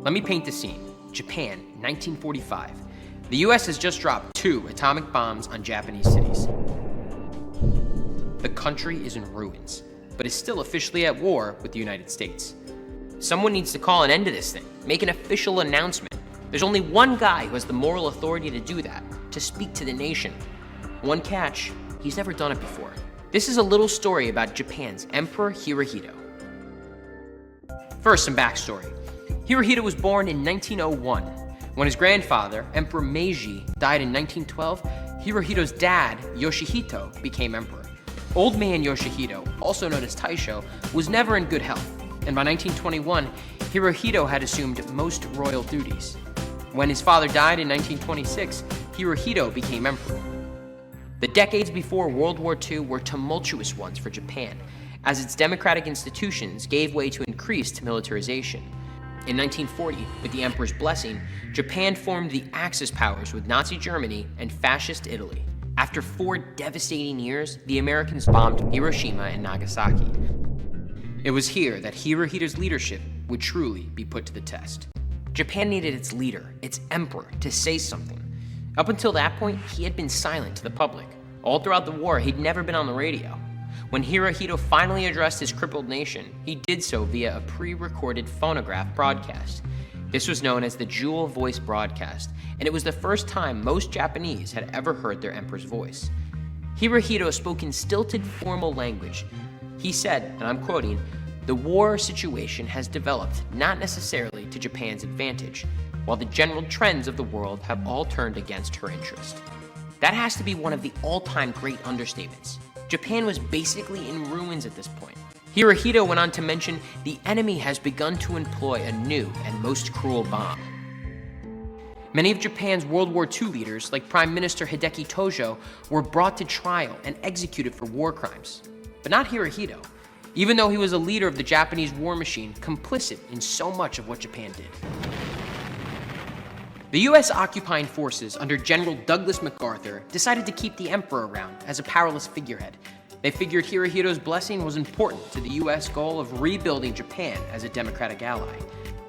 Let me paint the scene. Japan, 1945. The US has just dropped 2 atomic bombs on Japanese cities. The country is in ruins, but is still officially at war with the United States. Someone needs to call an end to this thing, make an official announcement. There's only one guy who has the moral authority to do that, to speak to the nation. One catch, he's never done it before. This is a little story about Japan's Emperor Hirohito. First, some backstory. Hirohito was born in 1901. When his grandfather, Emperor Meiji, died in 1912, Hirohito's dad, Yoshihito, became emperor. Old man Yoshihito, also known as Taisho, was never in good health, and by 1921, Hirohito had assumed most royal duties. When his father died in 1926, Hirohito became emperor. The decades before World War II were tumultuous ones for Japan, as its democratic institutions gave way to increased militarization. In 1940, with the emperor's blessing, Japan formed the Axis powers with Nazi Germany and Fascist Italy. After 4 devastating years, the Americans bombed Hiroshima and Nagasaki. It was here that Hirohito's leadership would truly be put to the test. Japan needed its leader, its emperor, to say something. Up until that point, he had been silent to the public. All throughout the war, he'd never been on the radio. When Hirohito finally addressed his crippled nation, he did so via a pre-recorded phonograph broadcast. This was known as the Jewel Voice broadcast, and it was the first time most Japanese had ever heard their emperor's voice. Hirohito spoke in stilted, formal language. He said, and I'm quoting, "The war situation has developed not necessarily to Japan's advantage, while the general trends of the world have all turned against her interest." That has to be one of the all-time great understatements. Japan was basically in ruins at this point. Hirohito went on to mention, "The enemy has begun to employ a new and most cruel bomb." Many of Japan's World War II leaders, like Prime Minister Hideki Tojo, were brought to trial and executed for war crimes. But not Hirohito, even though he was a leader of the Japanese war machine, complicit in so much of what Japan did. The US occupying forces under General Douglas MacArthur decided to keep the emperor around as a powerless figurehead. They figured Hirohito's blessing was important to the US goal of rebuilding Japan as a democratic ally.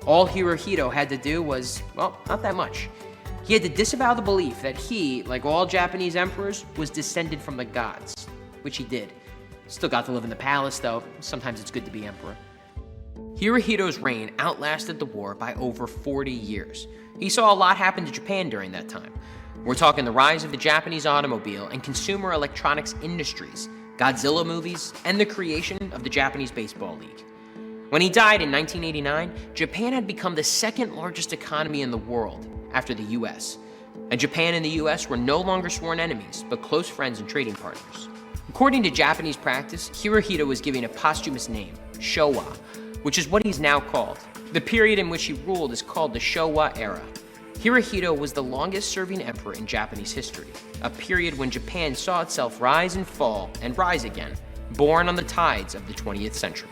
All Hirohito had to do was, well, not that much. He had to disavow the belief that he, like all Japanese emperors, was descended from the gods, which he did. Still got to live in the palace, though. Sometimes it's good to be emperor. Hirohito's reign outlasted the war by over 40 years. He saw a lot happen to Japan during that time. We're talking the rise of the Japanese automobile and consumer electronics industries, Godzilla movies, and the creation of the Japanese Baseball League. When he died in 1989, Japan had become the second largest economy in the world after the US. And Japan and the US were no longer sworn enemies, but close friends and trading partners. According to Japanese practice, Hirohito was given a posthumous name, Showa, which is what he's now called. The period in which he ruled is called the Showa era. Hirohito was the longest-serving emperor in Japanese history, a period when Japan saw itself rise and fall and rise again, born on the tides of the 20th century.